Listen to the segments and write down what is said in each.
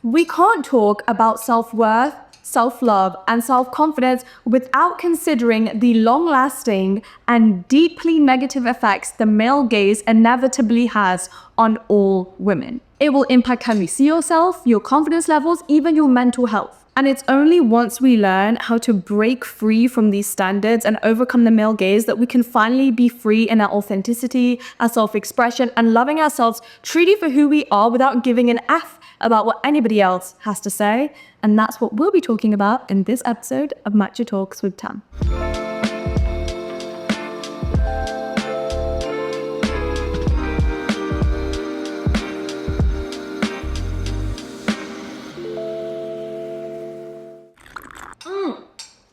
We can't talk about self-worth, self-love, and self-confidence without considering the long-lasting and deeply negative effects the male gaze inevitably has on all women. It will impact how you see yourself, your confidence levels, even your mental health. And it's only once we learn how to break free from these standards and overcome the male gaze that we can finally be free in our authenticity, our self-expression, and loving ourselves truly for who we are without giving an F about what anybody else has to say. And that's what we'll be talking about in this episode of Matcha Talks with Tam.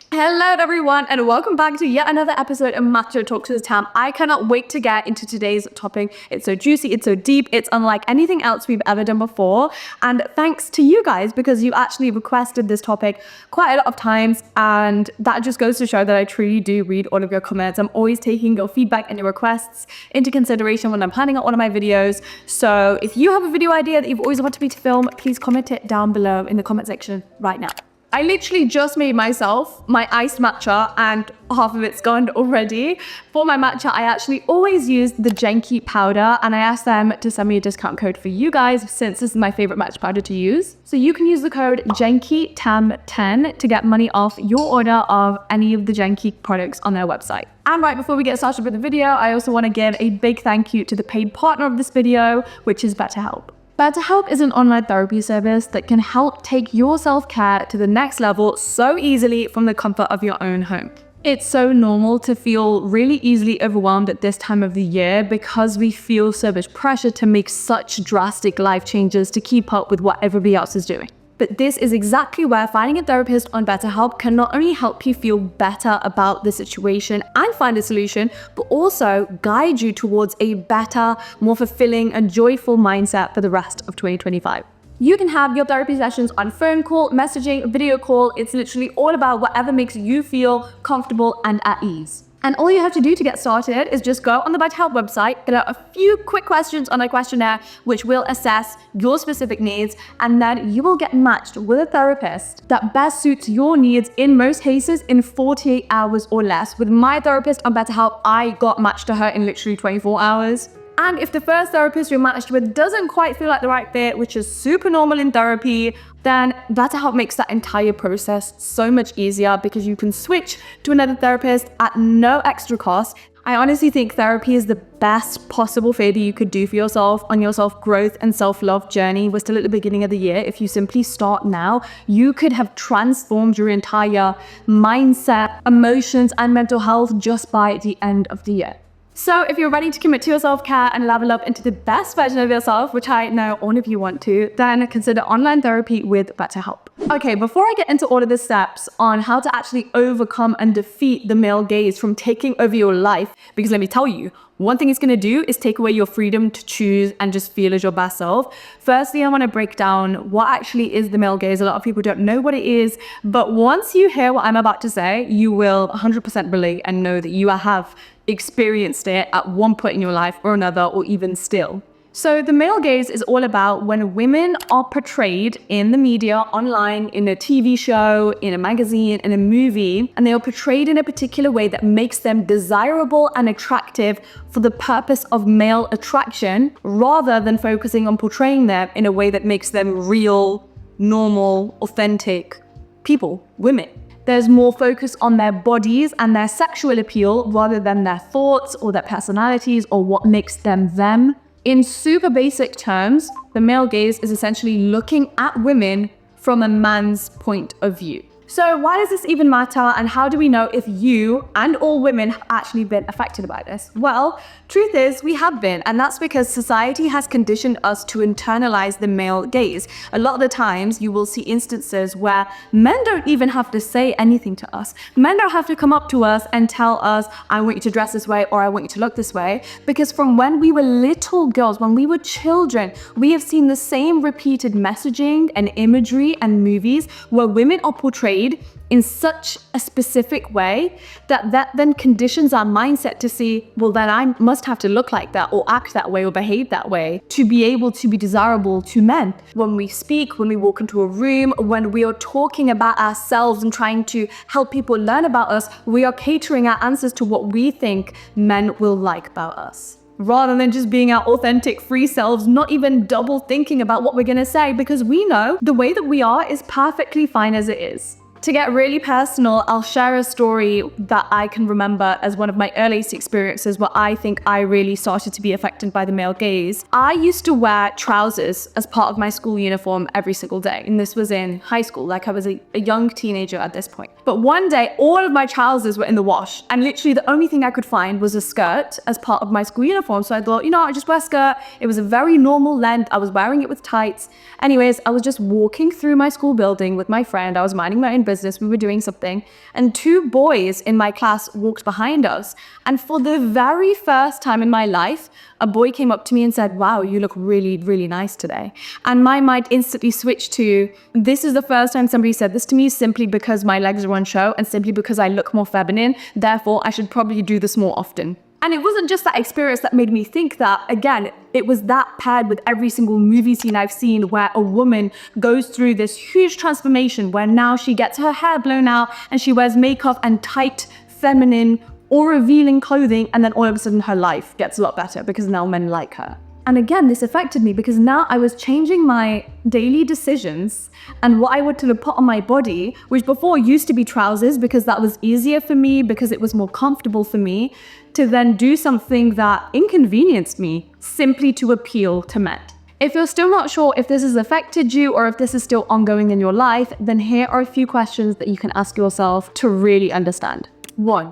Hello everyone, and welcome back to yet another episode of Matcha Talks with Tam. I cannot wait to get into today's topic. It's so juicy, it's so deep, it's unlike anything else we've ever done before. And thanks to you guys, because you actually requested this topic quite a lot of times, and that just goes to show that I truly do read all of your comments. I'm always taking your feedback and your requests into consideration when I'm planning out one of my videos. So if you have a video idea that you've always wanted me to film, please comment it down below in the comment section right now. I literally just made myself my iced matcha and half of it's gone already. For my matcha, I actually always use the Genki powder, and I asked them to send me a discount code for you guys since this is my favorite matcha powder to use. So you can use the code GenkiTam10 to get money off your order of any of the Genki products on their website. And right before we get started with the video, I also want to give a big thank you to the paid partner of this video, which is BetterHelp. BetterHelp is an online therapy service that can help take your self-care to the next level so easily from the comfort of your own home. It's so normal to feel really easily overwhelmed at this time of the year because we feel so much pressure to make such drastic life changes to keep up with what everybody else is doing. But this is exactly where finding a therapist on BetterHelp can not only help you feel better about the situation and find a solution, but also guide you towards a better, more fulfilling and joyful mindset for the rest of 2025. You can have your therapy sessions on phone call, messaging, video call. It's literally all about whatever makes you feel comfortable and at ease. And all you have to do to get started is just go on the BetterHelp website, fill out a few quick questions on a questionnaire, which will assess your specific needs, and then you will get matched with a therapist that best suits your needs in most cases in 48 hours or less. With my therapist on BetterHelp, I got matched to her in literally 24 hours. And if the first therapist you're matched with doesn't quite feel like the right fit, which is super normal in therapy, then BetterHelp makes that entire process so much easier because you can switch to another therapist at no extra cost. I honestly think therapy is the best possible favor you could do for yourself on your self-growth and self-love journey. We're still at the beginning of the year. If you simply start now, you could have transformed your entire mindset, emotions, and mental health just by the end of the year. So if you're ready to commit to your self-care and level up into the best version of yourself, which I know all of you want to, then consider online therapy with BetterHelp. Okay, before I get into all of the steps on how to actually overcome and defeat the male gaze from taking over your life, because let me tell you, one thing it's going to do is take away your freedom to choose and just feel as your best self. Firstly, I want to break down what actually is the male gaze. A lot of people don't know what it is, but once you hear what I'm about to say, you will 100% relate and know that you have experienced it at one point in your life or another, or even still. So the male gaze is all about when women are portrayed in the media, online, in a TV show, in a magazine, in a movie, and they are portrayed in a particular way that makes them desirable and attractive for the purpose of male attraction, rather than focusing on portraying them in a way that makes them real, normal, authentic people, women. There's more focus on their bodies and their sexual appeal rather than their thoughts or their personalities or what makes them them. In super basic terms, the male gaze is essentially looking at women from a man's point of view. So why does this even matter, and how do we know if you and all women have actually been affected by this? Well, truth is we have been, and that's because society has conditioned us to internalize the male gaze. A lot of the times you will see instances where men don't even have to say anything to us. Men don't have to come up to us and tell us, I want you to dress this way or I want you to look this way, because from when we were little girls, when we were children, we have seen the same repeated messaging and imagery and movies where women are portrayed portrayed in such a specific way that then conditions our mindset to see, well, then I must have to look like that or act that way or behave that way to be able to be desirable to men. When we speak, when we walk into a room, when we are talking about ourselves and trying to help people learn about us, we are catering our answers to what we think men will like about us, rather than just being our authentic free selves, not even double thinking about what we're gonna say, because we know the way that we are is perfectly fine as it is. To get really personal, I'll share a story that I can remember as one of my earliest experiences where I think I really started to be affected by the male gaze. I used to wear trousers as part of my school uniform every single day, and this was in high school, like I was a young teenager at this point. But one day, all of my trousers were in the wash, and literally the only thing I could find was a skirt as part of my school uniform. So I thought, I just wear a skirt. It was a very normal length. I was wearing it with tights. Anyways, I was just walking through my school building with my friend. I was minding my own business. We were doing something, and two boys in my class walked behind us. And for the very first time in my life, a boy came up to me and said, "Wow, you look really, really nice today." And my mind instantly switched to, this is the first time somebody said this to me simply because my legs are on show and simply because I look more feminine. Therefore, I should probably do this more often. And it wasn't just that experience that made me think that. Again, it was that paired with every single movie scene I've seen where a woman goes through this huge transformation where now she gets her hair blown out and she wears makeup and tight, feminine or revealing clothing, and then all of a sudden her life gets a lot better because now men like her. And again, this affected me because now I was changing my daily decisions and what I wanted to put on my body, which before used to be trousers because that was easier for me, because it was more comfortable for me, to then do something that inconvenienced me simply to appeal to men. If you're still not sure if this has affected you or if this is still ongoing in your life, then here are a few questions that you can ask yourself to really understand. 1,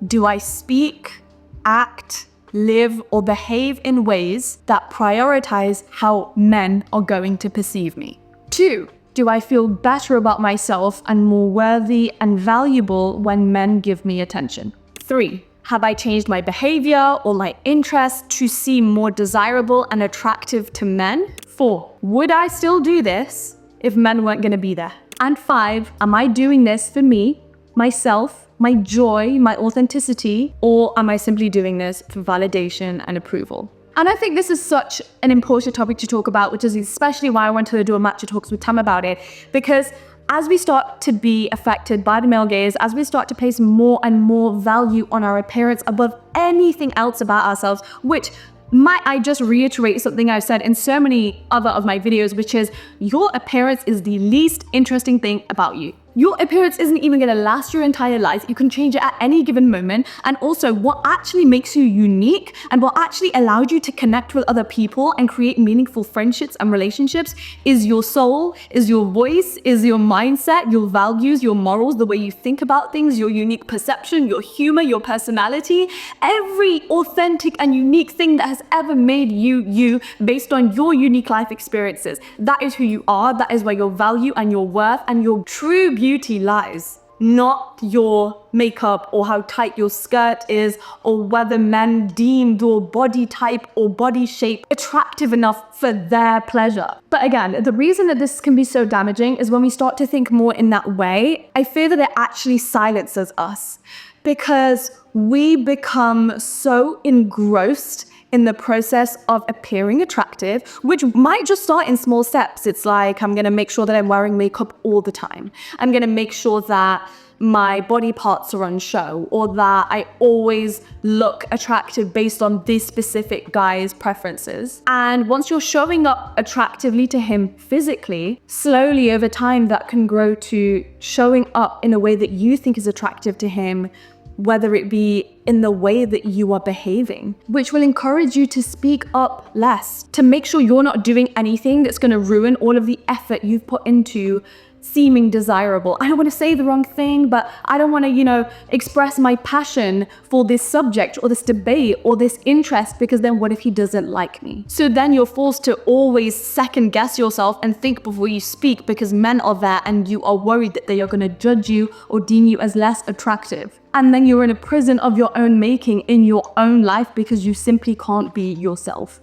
do I speak, act, live, or behave in ways that prioritize how men are going to perceive me? 2, do I feel better about myself and more worthy and valuable when men give me attention? 3, have I changed my behavior or my interests to seem more desirable and attractive to men? 4, would I still do this if men weren't going to be there? And 5, am I doing this for me, myself, my joy, my authenticity, or am I simply doing this for validation and approval? And I think this is such an important topic to talk about, which is especially why I wanted to do a Matcha Talks with Tam about it, because as we start to be affected by the male gaze, as we start to place more and more value on our appearance above anything else about ourselves, which might I just reiterate something I've said in so many other of my videos, which is your appearance is the least interesting thing about you. Your appearance isn't even going to last your entire life. You can change it at any given moment. And also what actually makes you unique and what actually allows you to connect with other people and create meaningful friendships and relationships is your soul, is your voice, is your mindset, your values, your morals, the way you think about things, your unique perception, your humor, your personality, every authentic and unique thing that has ever made you, you, based on your unique life experiences. That is who you are. That is where your value and your worth and your true beauty lies, not your makeup or how tight your skirt is or whether men deem your body type or body shape attractive enough for their pleasure. But again, the reason that this can be so damaging is when we start to think more in that way, I fear that it actually silences us because we become so engrossed in the process of appearing attractive, which might just start in small steps. It's like, I'm gonna make sure that I'm wearing makeup all the time. I'm gonna make sure that my body parts are on show, or that I always look attractive based on this specific guy's preferences. And once you're showing up attractively to him physically, slowly over time that can grow to showing up in a way that you think is attractive to him, whether it be in the way that you are behaving, which will encourage you to speak up less, to make sure you're not doing anything that's going to ruin all of the effort you've put into seeming desirable. I don't want to say the wrong thing, but I don't want to, express my passion for this subject or this debate or this interest, because then what if he doesn't like me? So then you're forced to always second guess yourself and think before you speak, because men are there and you are worried that they are going to judge you or deem you as less attractive. And then you're in a prison of your own making in your own life because you simply can't be yourself.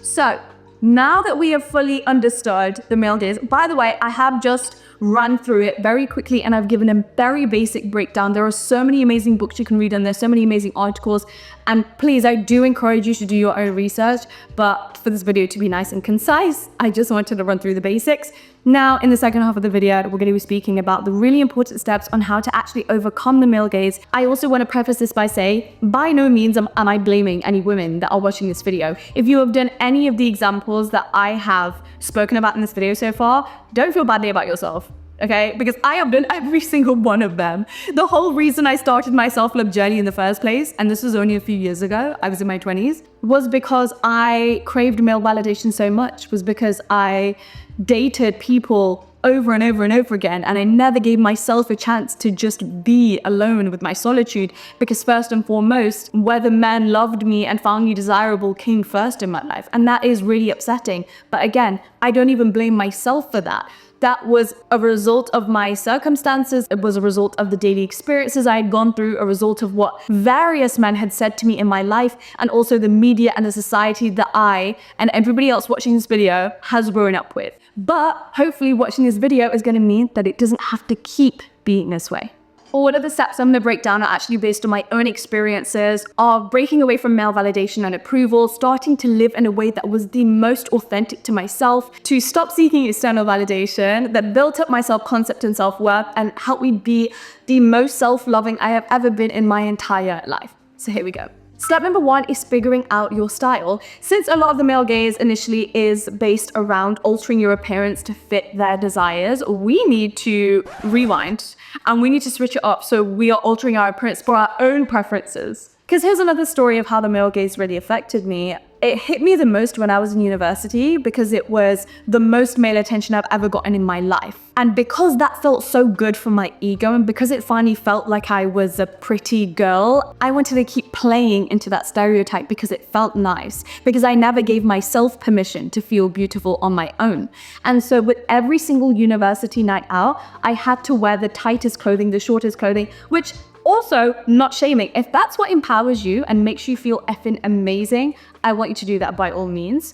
So Now that we have fully understood the male gaze, by the way, I have just run through it very quickly and I've given a very basic breakdown. There are so many amazing books you can read and there's so many amazing articles. And please, I do encourage you to do your own research, but for this video to be nice and concise, I just wanted to run through the basics. Now, in the second half of the video, we're going to be speaking about the really important steps on how to actually overcome the male gaze. I also want to preface this by saying, by no means am I blaming any women that are watching this video. If you have done any of the examples that I have spoken about in this video so far, don't feel badly about yourself. Okay, because I have done every single one of them. The whole reason I started my self-love journey in the first place, and this was only a few years ago, I was in my 20s, was because I craved male validation so much, was because I dated people over and over and over again, and I never gave myself a chance to just be alone with my solitude, because first and foremost, whether men loved me and found me desirable came first in my life, and that is really upsetting. But again, I don't even blame myself for that. That was a result of my circumstances. It was a result of the daily experiences I had gone through, a result of what various men had said to me in my life, and also the media and the society that I and everybody else watching this video has grown up with. But hopefully watching this video is going to mean that it doesn't have to keep being this way. All of the steps I'm going to break down are actually based on my own experiences of breaking away from male validation and approval, starting to live in a way that was the most authentic to myself, to stop seeking external validation, that built up my self-concept and self-worth, and helped me be the most self-loving I have ever been in my entire life. So here we go. Step number one is figuring out your style. Since a lot of the male gaze initially is based around altering your appearance to fit their desires, we need to rewind and we need to switch it up so we are altering our appearance for our own preferences. Because here's another story of how the male gaze really affected me. It hit me the most when I was in university because it was the most male attention I've ever gotten in my life. And because that felt so good for my ego, and because it finally felt like I was a pretty girl, I wanted to keep playing into that stereotype because it felt nice, because I never gave myself permission to feel beautiful on my own. And so with every single university night out, I had to wear the tightest clothing, the shortest clothing, which also, not shaming. If that's what empowers you and makes you feel effing amazing, I want you to do that by all means.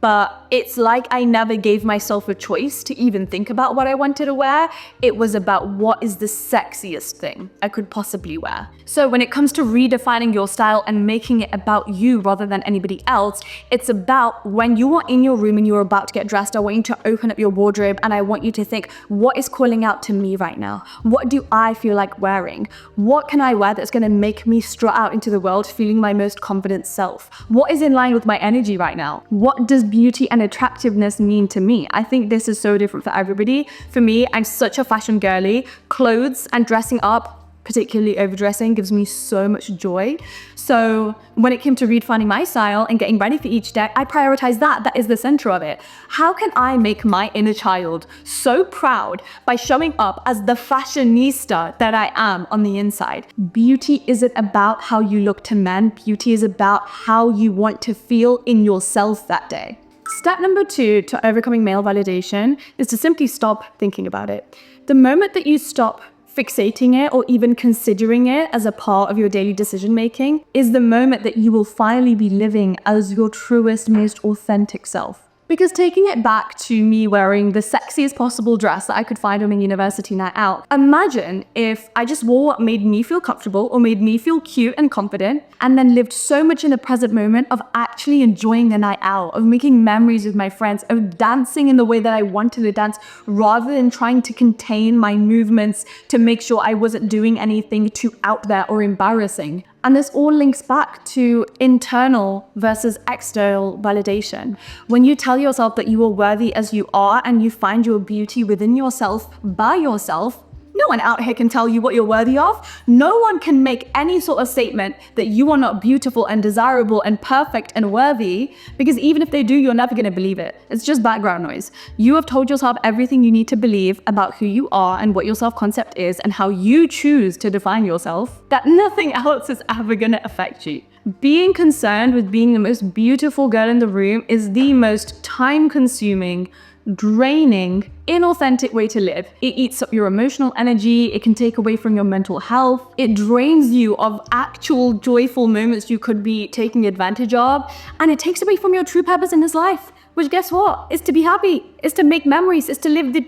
But it's like I never gave myself a choice to even think about what I wanted to wear. It was about what is the sexiest thing I could possibly wear. So when it comes to redefining your style and making it about you rather than anybody else, it's about when you are in your room and you're about to get dressed, I want you to open up your wardrobe and I want you to think, what is calling out to me right now? What do I feel like wearing? What can I wear that's gonna make me strut out into the world feeling my most confident self? What is in line with my energy right now? What does beauty and attractiveness mean to me? I think this is so different for everybody. For me, I'm such a fashion girly. Clothes and dressing up, particularly overdressing, gives me so much joy. So when it came to redefining my style and getting ready for each day, I prioritize that. That is the center of it. How can I make my inner child so proud by showing up as the fashionista that I am on the inside? Beauty isn't about how you look to men. Beauty is about how you want to feel in yourself that day. Step number two to overcoming male validation is to simply stop thinking about it. The moment that you stop fixating it or even considering it as a part of your daily decision making is the moment that you will finally be living as your truest, most authentic self. Because taking it back to me wearing the sexiest possible dress that I could find on a university night out, imagine if I just wore what made me feel comfortable or made me feel cute and confident, and then lived so much in the present moment of actually enjoying the night out, of making memories with my friends, of dancing in the way that I wanted to dance, rather than trying to contain my movements to make sure I wasn't doing anything too out there or embarrassing. And this all links back to internal versus external validation. When you tell yourself that you are worthy as you are and you find your beauty within yourself by yourself, no one out here can tell you what you're worthy of. No one can make any sort of statement that you are not beautiful and desirable and perfect and worthy, because even if they do, you're never gonna believe it. It's just background noise. You have told yourself everything you need to believe about who you are and what your self-concept is and how you choose to define yourself, that nothing else is ever gonna affect you. Being concerned with being the most beautiful girl in the room is the most time-consuming, draining, inauthentic way to live. It eats up your emotional energy, it can take away from your mental health, it drains you of actual joyful moments you could be taking advantage of, and it takes away from your true purpose in this life. which guess what? Is to be happy, is to make memories, is to live the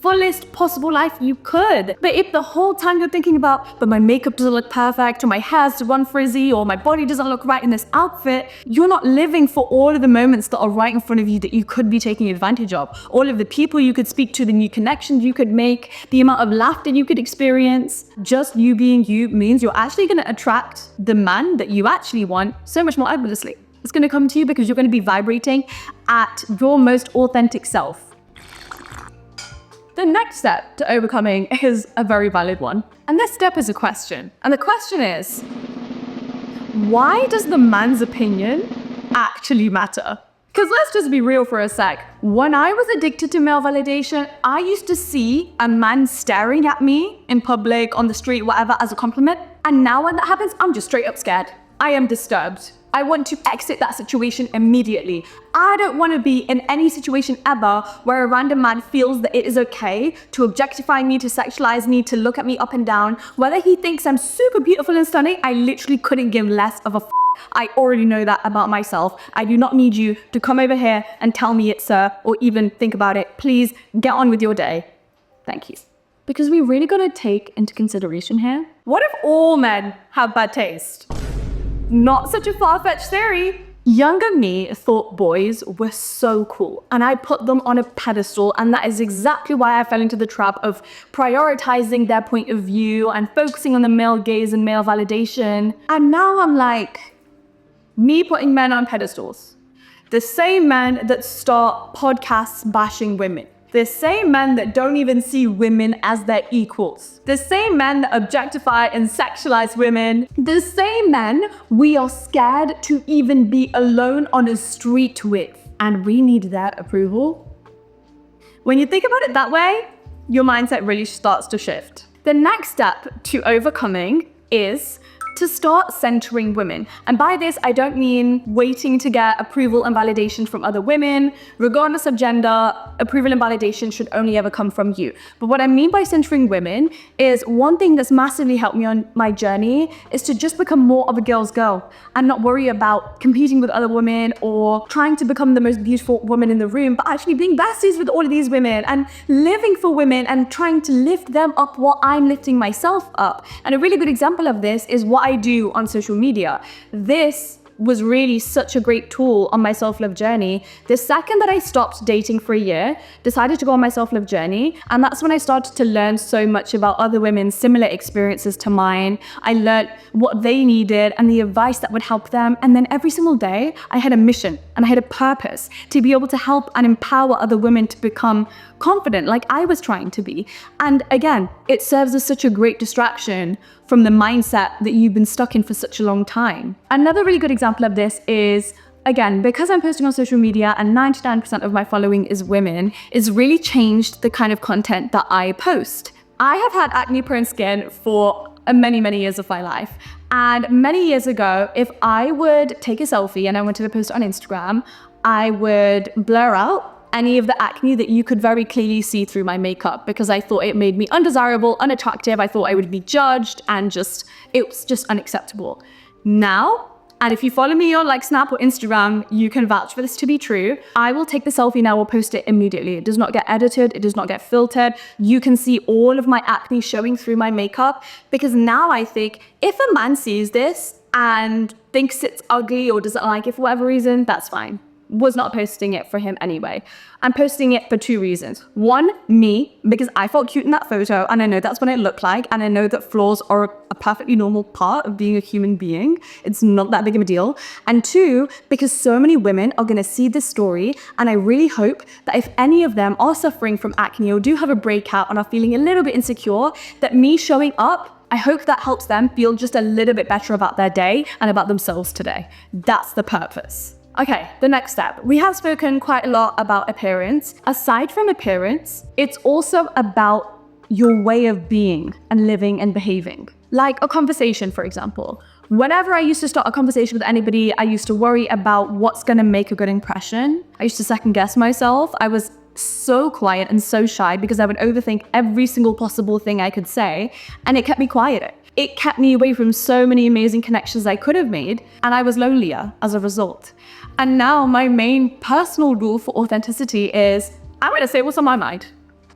fullest possible life you could. But if the whole time you're thinking about, but my makeup doesn't look perfect, or my hair's too unfrizzy, or my body doesn't look right in this outfit, you're not living for all of the moments that are right in front of you that you could be taking advantage of. All of the people you could speak to, the new connections you could make, the amount of laughter you could experience. Just you being you means you're actually going to attract the man that you actually want so much more effortlessly. It's going to come to you because you're going to be vibrating at your most authentic self. The next step to overcoming is a very valid one. And this step is a question. And the question is, why does the man's opinion actually matter? Because let's just be real for a sec. When I was addicted to male validation, I used to see a man staring at me in public, on the street, whatever, as a compliment. And now when that happens, I'm just straight up scared. I am disturbed. I want to exit that situation immediately. I don't want to be in any situation ever where a random man feels that it is okay to objectify me, to sexualize me, to look at me up and down. Whether he thinks I'm super beautiful and stunning, I literally couldn't give less of a f. I already know that about myself. I do not need you to come over here and tell me it, sir, or even think about it. Please get on with your day. Thank you. Because we really got to take into consideration here, what if all men have bad taste? Not such a far-fetched theory. Younger me thought boys were so cool, and I put them on a pedestal, and that is exactly why I fell into the trap of prioritizing their point of view and focusing on the male gaze and male validation. And now I'm like, me putting men on pedestals. The same men that start podcasts bashing women. The same men that don't even see women as their equals. The same men that objectify and sexualize women. The same men we are scared to even be alone on a street with. And we need their approval. When you think about it that way, your mindset really starts to shift. The next step to overcoming is to start centering women. And by this, I don't mean waiting to get approval and validation from other women. Regardless of gender, approval and validation should only ever come from you. But what I mean by centering women is one thing that's massively helped me on my journey is to just become more of a girl's girl and not worry about competing with other women or trying to become the most beautiful woman in the room, but actually being besties with all of these women and living for women and trying to lift them up while I'm lifting myself up. And a really good example of this is what I do on social media. This was really such a great tool on my self-love journey. The second that I stopped dating for a year, decided to go on my self-love journey, and that's when I started to learn so much about other women's similar experiences to mine. I learned what they needed and the advice that would help them. And then every single day, I had a mission and I had a purpose to be able to help and empower other women to become confident like I was trying to be. And again, it serves as such a great distraction from the mindset that you've been stuck in for such a long time. Another really good example of this is, again, because I'm posting on social media and 99% of my following is women, it's really changed the kind of content that I post. I have had acne-prone skin for many, many years of my life. And many years ago, if I would take a selfie and I wanted to post it on Instagram, I would blur out any of the acne that you could very clearly see through my makeup because I thought it made me undesirable, unattractive. I thought I would be judged and it was just unacceptable. Now, and if you follow me on like Snap or Instagram, you can vouch for this to be true. I will take the selfie now, will post it immediately. It does not get edited. It does not get filtered. You can see all of my acne showing through my makeup because now I think if a man sees this and thinks it's ugly or doesn't like it for whatever reason, that's fine. Was not posting it for him anyway. I'm posting it for two reasons. One, me, because I felt cute in that photo and I know that's what it looked like and I know that flaws are a perfectly normal part of being a human being. It's not that big of a deal. And two, because so many women are gonna see this story and I really hope that if any of them are suffering from acne or do have a breakout and are feeling a little bit insecure, that me showing up, I hope that helps them feel just a little bit better about their day and about themselves today. That's the purpose. Okay, the next step. We have spoken quite a lot about appearance. Aside from appearance, it's also about your way of being and living and behaving. Like a conversation, for example. Whenever I used to start a conversation with anybody, I used to worry about what's gonna make a good impression. I used to second guess myself. I was so quiet and so shy because I would overthink every single possible thing I could say, and it kept me quieter. It kept me away from so many amazing connections I could have made, and I was lonelier as a result. And now my main personal rule for authenticity is I'm going to say what's on my mind.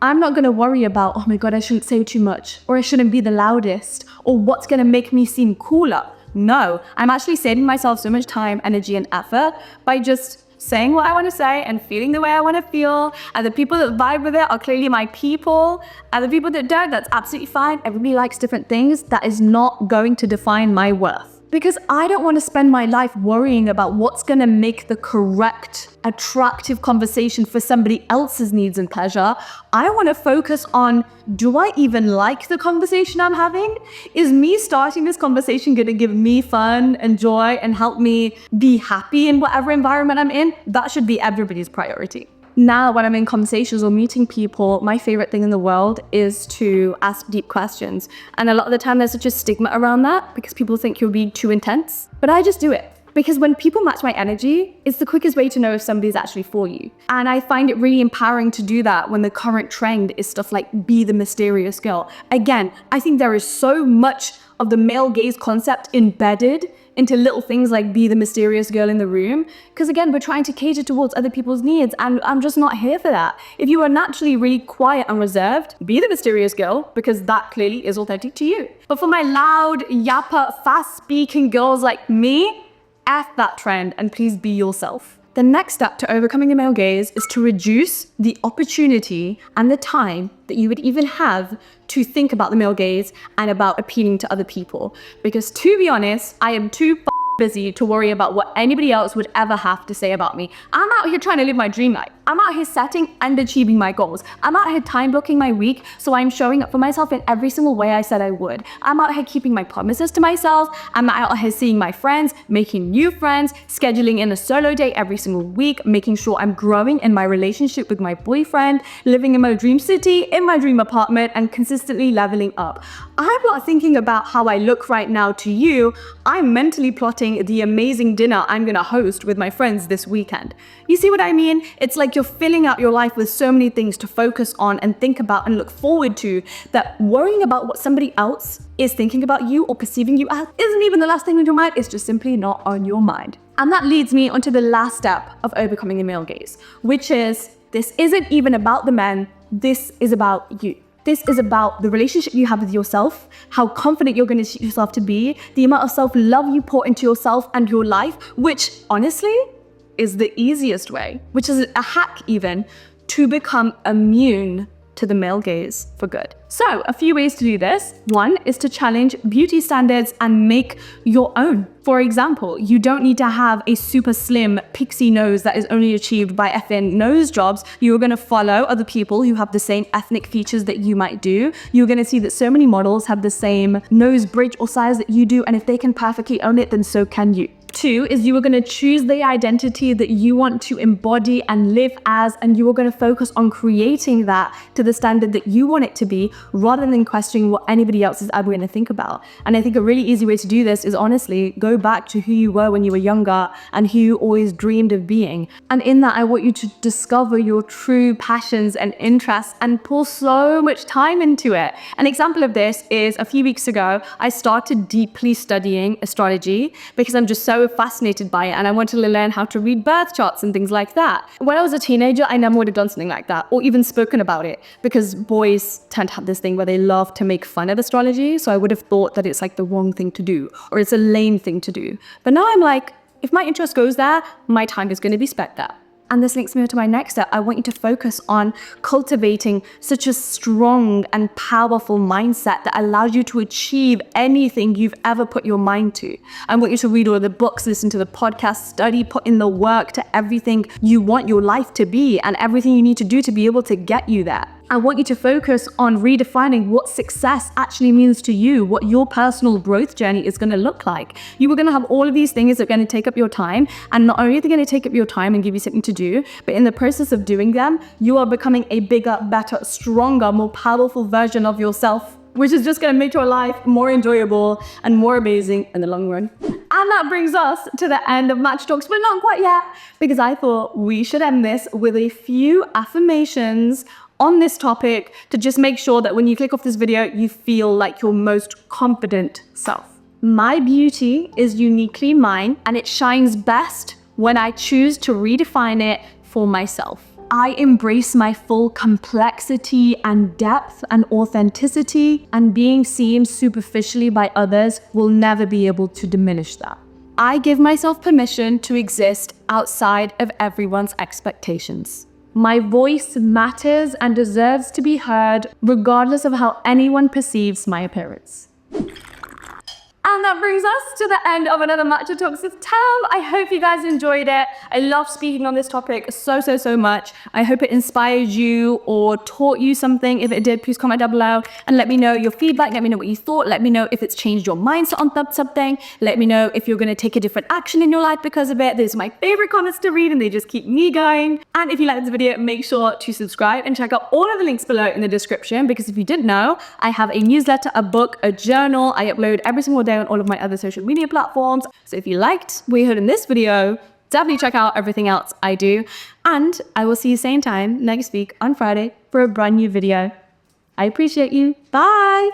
I'm not going to worry about, oh my God, I shouldn't say too much, or I shouldn't be the loudest, or what's going to make me seem cooler. No, I'm actually saving myself so much time, energy, and effort by just saying what I want to say and feeling the way I want to feel. And the people that vibe with it are clearly my people. And the people that don't, that's absolutely fine. Everybody likes different things. That is not going to define my worth. Because I don't want to spend my life worrying about what's going to make the correct, attractive conversation for somebody else's needs and pleasure. I want to focus on, do I even like the conversation I'm having? Is me starting this conversation going to give me fun and joy and help me be happy in whatever environment I'm in? That should be everybody's priority. Now, when I'm in conversations or meeting people, my favorite thing in the world is to ask deep questions. And a lot of the time there's such a stigma around that because people think you're being too intense. But I just do it. Because when people match my energy, it's the quickest way to know if somebody's actually for you. And I find it really empowering to do that when the current trend is stuff like be the mysterious girl. Again, I think there is so much of the male gaze concept embedded into little things like be the mysterious girl in the room. Because again, we're trying to cater towards other people's needs, and I'm just not here for that. If you are naturally really quiet and reserved, be the mysterious girl, because that clearly is authentic to you. But for my loud, yapper, fast-speaking girls like me, F that trend and please be yourself. The next step to overcoming the male gaze is to reduce the opportunity and the time that you would even have to think about the male gaze and about appealing to other people. Because to be honest, I am too busy to worry about what anybody else would ever have to say about me. I'm out here trying to live my dream life. I'm out here setting and achieving my goals. I'm out here time blocking my week so I'm showing up for myself in every single way I said I would. I'm out here keeping my promises to myself. I'm out here seeing my friends, making new friends, scheduling in a solo date every single week, making sure I'm growing in my relationship with my boyfriend, living in my dream city, in my dream apartment, and consistently leveling up. I'm not thinking about how I look right now to you. I'm mentally plotting the amazing dinner I'm gonna host with my friends this weekend. You see what I mean? It's like you're filling out your life with so many things to focus on and think about and look forward to, that worrying about what somebody else is thinking about you or perceiving you as isn't even the last thing on your mind. It's just simply not on your mind. And that leads me onto the last step of overcoming the male gaze, which is this isn't even about the men, this is about you. This is about the relationship you have with yourself, how confident you're going to teach yourself to be, the amount of self-love you pour into yourself and your life, which honestly is the easiest way, which is a hack even, to become immune to the male gaze for good. So a few ways to do this. One is to challenge beauty standards and make your own. For example, you don't need to have a super slim pixie nose that is only achieved by effing nose jobs. You're going to follow other people who have the same ethnic features that you might do. You're going to see that so many models have the same nose bridge or size that you do, and if they can perfectly own it, then so can you. Two is you are going to choose the identity that you want to embody and live as, and you are going to focus on creating that to the standard that you want it to be, rather than questioning what anybody else is ever going to think about. And I think a really easy way to do this is honestly go back to who you were when you were younger and who you always dreamed of being. And in that, I want you to discover your true passions and interests and pour so much time into it. An example of this is a few weeks ago, I started deeply studying astrology because I'm just so fascinated by it and I wanted to learn how to read birth charts and things like that. When I was a teenager, I never would have done something like that or even spoken about it, because boys tend to have this thing where they love to make fun of astrology. So I would have thought that it's like the wrong thing to do or it's a lame thing to do. But now I'm like, if my interest goes there, my time is going to be spent there. And this links me to my next step. I want you to focus on cultivating such a strong and powerful mindset that allows you to achieve anything you've ever put your mind to. I want you to read all of the books, listen to the podcast, study, put in the work to everything you want your life to be and everything you need to do to be able to get you there. I want you to focus on redefining what success actually means to you, what your personal growth journey is going to look like. You are going to have all of these things that are going to take up your time, and not only are they going to take up your time and give you something to do, but in the process of doing them, you are becoming a bigger, better, stronger, more powerful version of yourself. which is just gonna make your life more enjoyable and more amazing in the long run. And that brings us to the end of Matcha Talks, but not quite yet, because I thought we should end this with a few affirmations on this topic to just make sure that when you click off this video, you feel like your most confident self. My beauty is uniquely mine, and it shines best when I choose to redefine it for myself. I embrace my full complexity and depth and authenticity, and being seen superficially by others will never be able to diminish that. I give myself permission to exist outside of everyone's expectations. My voice matters and deserves to be heard regardless of how anyone perceives my appearance. And that brings us to the end of another Matcha Talks with Tam. I hope you guys enjoyed it. I love speaking on this topic so much. I hope it inspired you or taught you something. If it did, please comment down below and let me know your feedback. Let me know what you thought. Let me know if it's changed your mindset on something. Let me know if you're gonna take a different action in your life because of it. These are my favorite comments to read and they just keep me going. And if you like this video, make sure to subscribe and check out all of the links below in the description, because if you didn't know, I have a newsletter, a book, a journal. I upload every single day on all of my other social media platforms. So if you liked what you heard in this video, definitely check out everything else I do. And I will see you same time next week on Friday for a brand new video. I appreciate you. Bye.